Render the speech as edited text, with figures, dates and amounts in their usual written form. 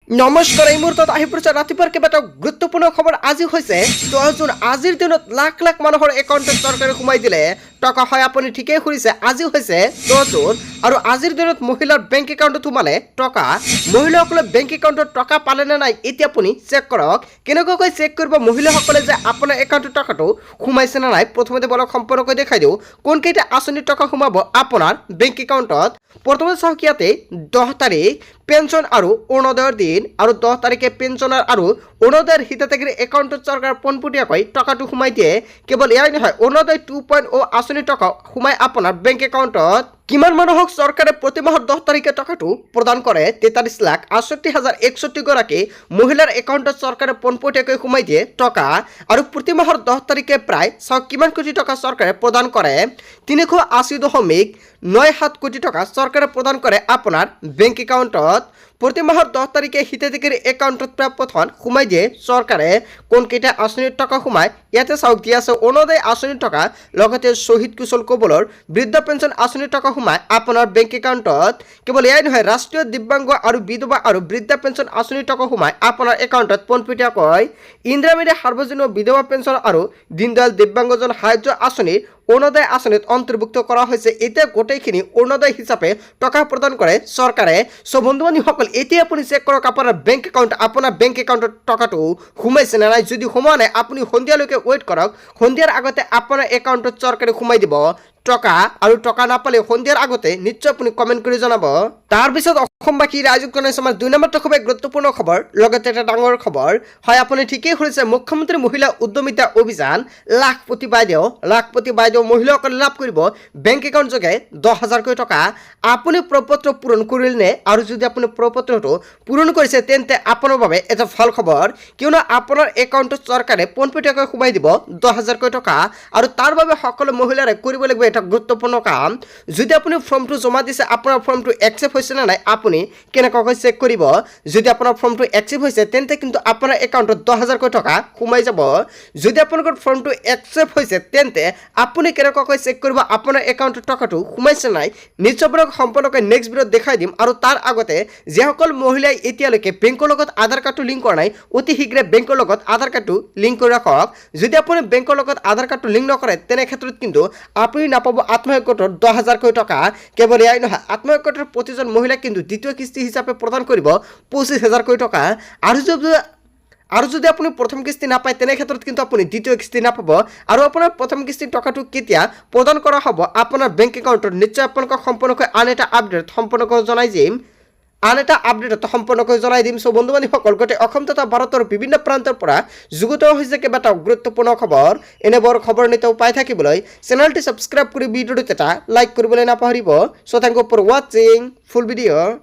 নমস্কাৰ এই মুহূৰ্তত আহি পৰিছে ৰাতিপুৱাৰ কেইবাটাও গুৰুত্বপূৰ্ণ খবৰ আজি হৈছে 10 জুন আজিৰ দিনত লাখ লাখ মানুহৰ একাউণ্টত চৰকাৰে সোমাই দিলে টকা হয় আপুনি ঠিকই শুনিছে আজি হৈছে 10 জুন আৰু আজিৰ দিনত মহিলাৰ বেংক একাউণ্টত সোমালে টকা মহিলাসকলে বেংক একাউণ্টত টকা পালে নে নাই এতিয়া আপুনি চেক কৰক কেনেকৈ চেক কৰিব মহিলাসকলে যে আপোনাৰ একাউণ্টত টকাটো সোমাইছে নে নাই প্ৰথমতে বলক সম্পূৰ্ণকৈ দেখাই দিওঁ কোন কেইটা আঁচনিৰ টকা সোমাব আপোনাৰ বেংক একাউণ্টত প্ৰথমে চাওক ইয়াতে 10 তাৰিখ পেঞ্চন আৰু অৰুণোদয়ৰ দিন আৰু 10 তাৰিখে পেঞ্চনাৰ আৰু অৰুণোদয়ৰ হিতাধিকাৰী একাউণ্টত চৰকাৰ পোনপটীয়াকৈ টকাটো সোমাই দিয়ে কেৱল এয়াই নহয় অৰুণোদয় 2.0 আঁচনিৰ টকা সোমাই আপোনাৰ বেংক একাউণ্টত কিমান মানুহক চৰকাৰে প্ৰতি মাহৰ 10 তাৰিখে টকাটো প্ৰদান কৰে 43,68,061 গৰাকী মহিলাৰ একাউণ্টত চৰকাৰে পোনপটীয়াকৈ সোমাই দিয়ে টকা আৰু প্ৰতি মাহৰ 10 তাৰিখে প্ৰায় কিমান কোটি টকা চৰকাৰে প্ৰদান কৰে 380.97 কোটি টকা চৰকাৰে প্ৰদান কৰে আপোনাৰ বেংক একাউণ্টত প্ৰতি মাহৰ 10 তাৰিখে হিতাধিকাৰী একাউণ্টত প্ৰাপ্য ধন সোমাই দিয়ে চৰকাৰে কোন কেইটা আঁচনিৰ টকা সোমাই ইয়াতে চাওক দিয়া আছে অৰুণোদয় আঁচনিৰ টকা লগতে শহীদ কুশল কোঁৱৰৰ বৃদ্ধ পেঞ্চন আঁচনিৰ টকা সোমাই আপোনাৰ বেংক একাউণ্টত কেৱল এয়াই নহয় ৰাষ্ট্ৰীয় দিব্যাংগ আৰু বিধৱা আৰু বৃদ্ধ পেঞ্চন আঁচনিৰ টকা সোমাই আপোনাৰ একাউণ্টত পোনপটীয়াকৈ ইন্দিৰা গান্ধী সাৰ্বজনীন বিধৱা পেঞ্চন আৰু দীনদয়াল দিব্যাংগজন সাহায্য আঁচনিৰ অৰুণোদয় আঁচনিত অন্তৰ্ভুক্ত কৰা হৈছে এতিয়া গোটেইখিনি অৰুণোদয় হিচাপে টকা প্ৰদান কৰে চৰকাৰে সো বন্ধু বান্ধৱীসকল এতিয়া আপুনি চেক কৰক আপোনাৰ বেংক একাউণ্টত টকাটো সোমাইছে নে নাই যদি সোমোৱা নাই আপুনি সন্ধিয়ালৈকে ৱেইট কৰক সন্ধিয়াৰ আগতে আপোনাৰ একাউণ্টত চৰকাৰে সোমাই দিব টকা আৰু টকা নাপালে সন্ধিয়াৰ আগতে নিশ্চয় আপুনি কমেণ্ট কৰি জনাব তাৰপিছত অসমবাসী ৰাইজক জনাইছোঁ আমাৰ 2 নম্বৰটো খুবেই গুৰুত্বপূৰ্ণ খবৰ লগতে এটা ডাঙৰ খবৰ হয় আপুনি ঠিকই শুনিছে মুখ্যমন্ত্ৰী মহিলা উদ্যমিতা অভিযান লাখপতি বাইদেউ মহিলাসকলে লাভ কৰিব বেংক একাউণ্ট যোগে 10,000 টকা আপুনি প্ৰপত্ৰ পূৰণ কৰিলে আৰু যদি আপুনি প্ৰপত্ৰটো পূৰণ কৰিছে তেন্তে আপোনাৰ বাবে এটা ভাল খবৰ কিয়নো আপোনাৰ একাউণ্টত চৰকাৰে পোনপটীয়াকৈ সোমাই দিব 10,000 টকা আৰু তাৰ বাবে সকলো মহিলাৰে কৰিব লাগিব এটা গুৰুত্বপূৰ্ণ কাম যদি আপুনি ফৰ্মটো জমা দিছে আপোনাৰ ফৰ্মটো একচেপ্ট হৈছে নে নাই আপুনি কেনেকৈ চেক কৰিব যদি আপোনাৰ ফৰ্মটো একচেপ্ট হৈছে তেন্তে কিন্তু আপোনাৰ একাউণ্টত 10,000 টকা সোমাই যাব যদি আপোনালোকৰ ফৰ্মটো একচেপ্ট হৈছে তেন্তে আপুনি কেনেকৈ চেক কৰিব আপোনাৰ একাউণ্টত টকাটো সোমাইছে নাই নিশ্চয় আপোনাক সম্পূৰ্ণকৈ নেক্সট ভিডিঅ'ত দেখাই দিম আৰু তাৰ আগতে যিসকল মহিলাই এতিয়ালৈকে বেংকৰ লগত আধাৰ কাৰ্ডটো লিংক কৰা নাই অতি শীঘ্ৰে বেংকৰ লগত আধাৰ কাৰ্ডটো লিংক কৰি ৰাখক যদি আপুনি বেংকৰ লগত আধাৰ কাৰ্ডটো লিংক নকৰে তেনে ক্ষেত্ৰত কিন্তু আপুনি নাপাব আত্মসহায়ক 10,000 টকা কেৱল এয়াই নহয় আত্মসহায়ক প্ৰতিজন মহিলাক কিন্তু দ্বিতীয় কিস্তি হিচাপে প্ৰদান কৰিব 25,000 টকা আৰু যদি আপুনি প্ৰথম কিস্তি নাপায় তেনে ক্ষেত্ৰত কিন্তু আপুনি দ্বিতীয় কিস্তি নাপাব আৰু আপোনাৰ প্ৰথম কিস্তিৰ টকাটো কেতিয়া প্ৰদান কৰা হ'ব আপোনাৰ বেংক একাউণ্টত নিশ্চয় আপোনালোকক সম্পূৰ্ণকৈ আন এটা আপডেট সম্পূৰ্ণকৈ জনাই দিম সো বন্ধু বান্ধৱীসকল গোটেই অসম তথা ভাৰতৰ বিভিন্ন প্ৰান্তৰ পৰা যুগুত হৈছে কেইবাটাও গুৰুত্বপূৰ্ণ খবৰ এনেবোৰ খবৰ নিতৌ পাই থাকিবলৈ চেনেলটি ছাবস্ক্ৰাইব কৰি ভিডিঅ'টোত এটা লাইক কৰিবলৈ নাপাহৰিব সো থেংক ইউ ফৰ ৱাচিং ফুল ভিডিঅ'